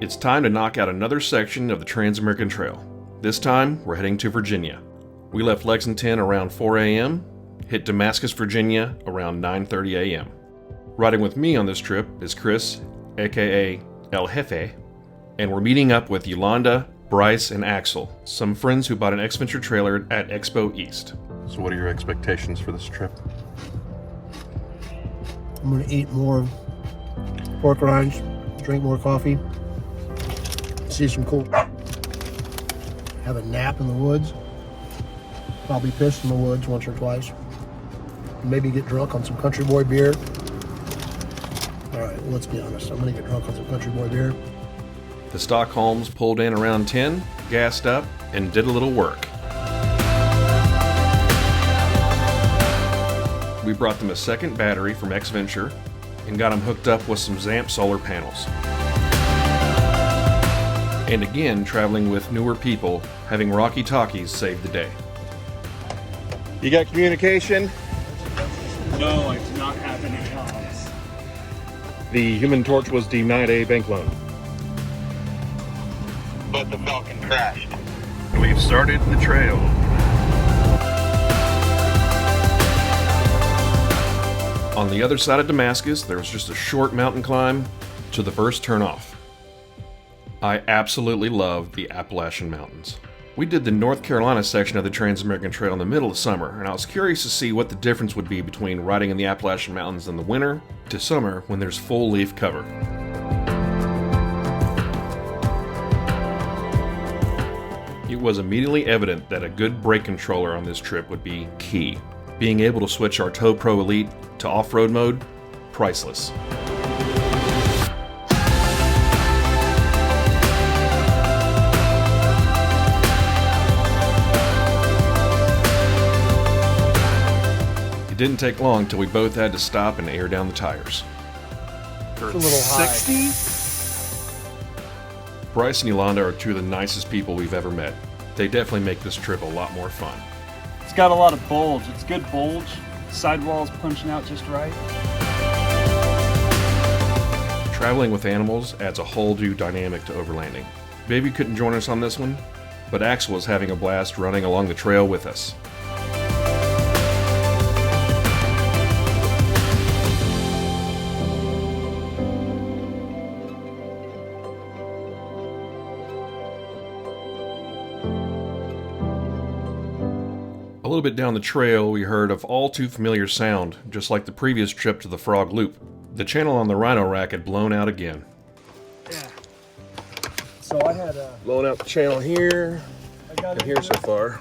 It's time to knock out another section of the Trans-American Trail. This time, we're heading to Virginia. We left Lexington around 4 a.m., hit Damascus, Virginia around 9:30 a.m. Riding with me on this trip is Chris, aka El Jefe, and we're meeting up with Yolanda, Bryce, and Axel, some friends who bought an X-Venture trailer at Expo East. So what are your expectations for this trip? I'm going to eat more pork rinds, drink more coffee, see some cool, have a nap in the woods, probably piss in the woods once or twice, maybe get drunk on some Country Boy beer. All right, let's be honest, I'm gonna get drunk on some Country Boy beer. The Stockholms pulled in around 10, gassed up, and did a little work. We brought them a second battery from X-Venture and got them hooked up with some Zamp solar panels. And again, traveling with newer people, having Rocky Talkies saved the day. You got communication? No, I do not have any comms. The Human Torch was denied a bank loan. But the Falcon crashed. We've started the trail. On the other side of Damascus, there was just a short mountain climb to the first turnoff. I absolutely love the Appalachian Mountains. We did the North Carolina section of the Trans-American Trail in the middle of summer, and I was curious to see what the difference would be between riding in the Appalachian Mountains in the winter to summer when there's full leaf cover. It was immediately evident that a good brake controller on this trip would be key. Being able to switch our Tow Pro Elite to off-road mode, priceless. It didn't take long till we both had to stop and air down the tires. It's a little high. 60? Bryce and Yolanda are two of the nicest people we've ever met. They definitely make this trip a lot more fun. It's got a lot of bulge. It's good bulge. Sidewalls punching out just right. Traveling with animals adds a whole new dynamic to overlanding. Baby couldn't join us on this one, but Axel was having a blast running along the trail with us. A little bit down the trail, we heard of all too familiar sound, just like the previous trip to the Frog Loop. The channel on the Rhino rack had blown out again. Yeah. So I had blown out the channel here and here so far.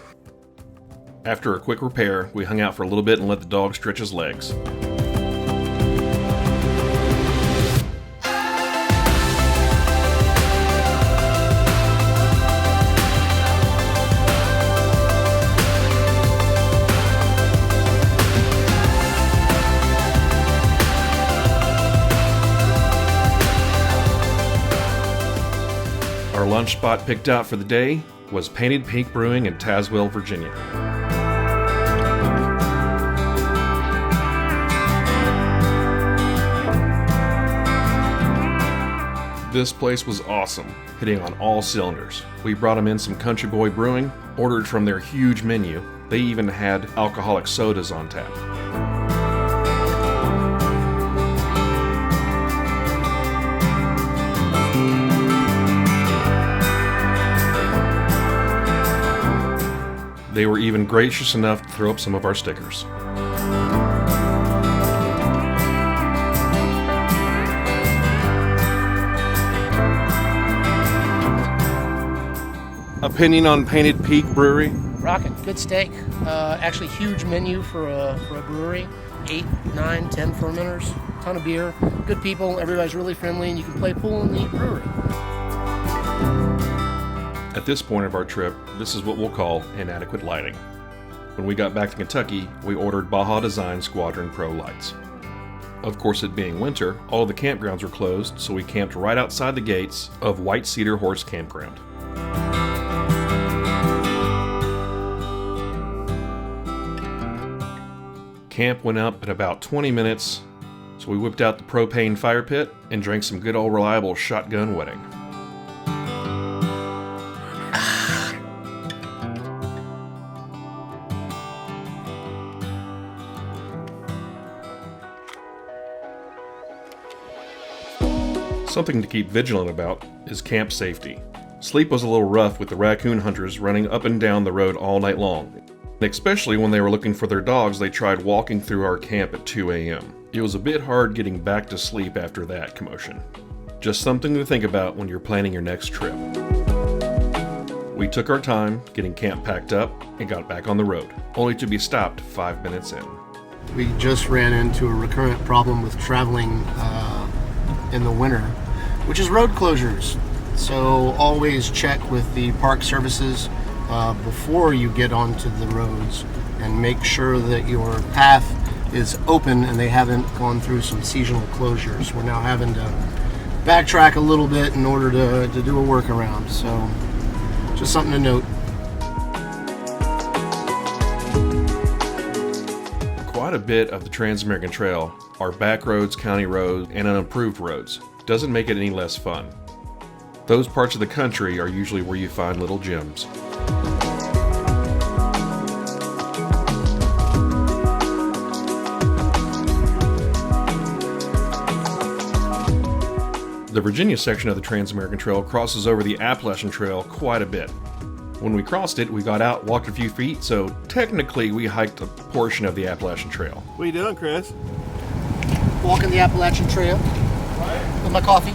After a quick repair, we hung out for a little bit and let the dog stretch his legs. Our lunch spot picked out for the day was Painted Pink Brewing in Tazewell, Virginia. This place was awesome, hitting on all cylinders. We brought them in some Country Boy Brewing, ordered from their huge menu. They even had alcoholic sodas on tap. They were even gracious enough to throw up some of our stickers. Opinion on Painted Peak Brewery? rocking. Good steak. Actually, huge menu for a brewery. 8, 9, 10 fermenters. Ton of beer. Good people. Everybody's really friendly, and you can play pool in the brewery. At this point of our trip, this is what we'll call inadequate lighting. When we got back to Kentucky, we ordered Baja Design Squadron Pro lights. Of course, it being winter, all of the campgrounds were closed, so we camped right outside the gates of White Cedar Horse Campground. Camp went up in about 20 minutes, so we whipped out the propane fire pit and drank some good old reliable shotgun wetting. Something to keep vigilant about is camp safety. Sleep was a little rough with the raccoon hunters running up and down the road all night long. Especially when they were looking for their dogs, they tried walking through our camp at 2 a.m. It was a bit hard getting back to sleep after that commotion. Just something to think about when you're planning your next trip. We took our time getting camp packed up and got back on the road, only to be stopped 5 minutes in. We just ran into a recurrent problem with traveling in the winter, which is road closures. So always check with the park services before you get onto the roads and make sure that your path is open and they haven't gone through some seasonal closures. We're now having to backtrack a little bit in order to do a workaround. So just something to note. Quite a bit of the Trans-American Trail are back roads, county roads, and unimproved roads. Doesn't make it any less fun. Those parts of the country are usually where you find little gems. The Virginia section of the Trans-American Trail crosses over the Appalachian Trail quite a bit. When we crossed it, we got out, walked a few feet, so technically we hiked a portion of the Appalachian Trail. What are you doing, Chris? Walking the Appalachian Trail with my coffee.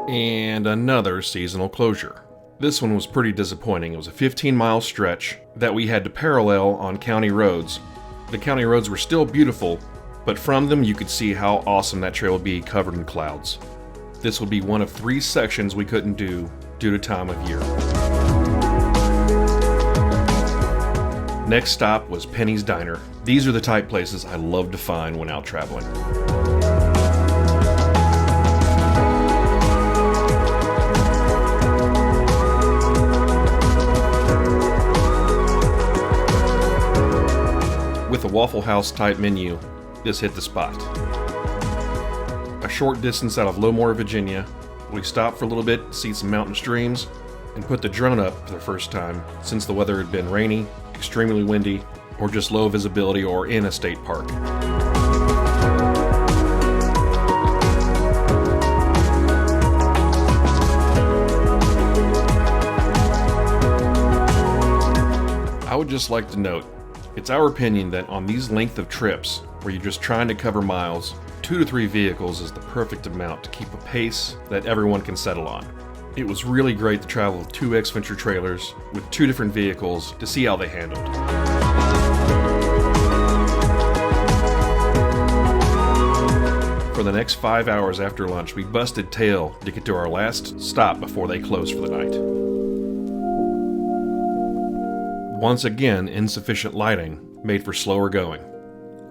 And another seasonal closure. This one was pretty disappointing. It was a 15-mile stretch that we had to parallel on county roads. The county roads were still beautiful, but from them you could see how awesome that trail would be covered in clouds. This would be one of 3 sections we couldn't do due to time of year. Next stop was Penny's Diner. These are the type places I love to find when out traveling. With a Waffle House type menu, this hit the spot. A short distance out of Lowmore, Virginia, we stopped for a little bit to see some mountain streams and put the drone up for the first time since the weather had been rainy, extremely windy, or just low visibility or in a state park. I would just like to note, it's our opinion that on these length of trips, where you're just trying to cover miles, 2 to 3 vehicles is the perfect amount to keep a pace that everyone can settle on. It was really great to travel with 2 X-Venture trailers with 2 different vehicles to see how they handled. For the next 5 hours after lunch, we busted tail to get to our last stop before they closed for the night. Once again, insufficient lighting made for slower going.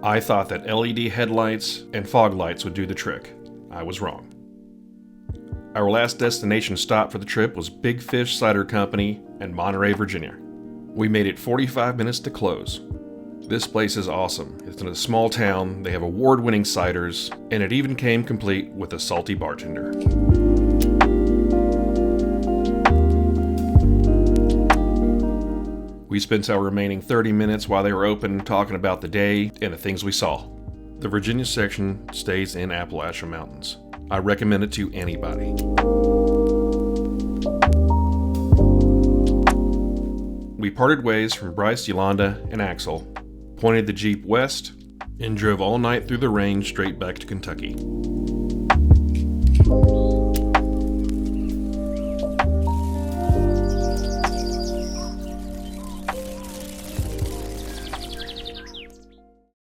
I thought that LED headlights and fog lights would do the trick. I was wrong. Our last destination stop for the trip was Big Fish Cider Company in Monterey, Virginia. We made it 45 minutes to close. This place is awesome. It's in a small town, they have award-winning ciders, and it even came complete with a salty bartender. We spent our remaining 30 minutes while they were open talking about the day and the things we saw. The Virginia section stays in Appalachian Mountains. I recommend it to anybody. We parted ways from Bryce, Yolanda, and Axel, pointed the Jeep west, and drove all night through the rain straight back to Kentucky.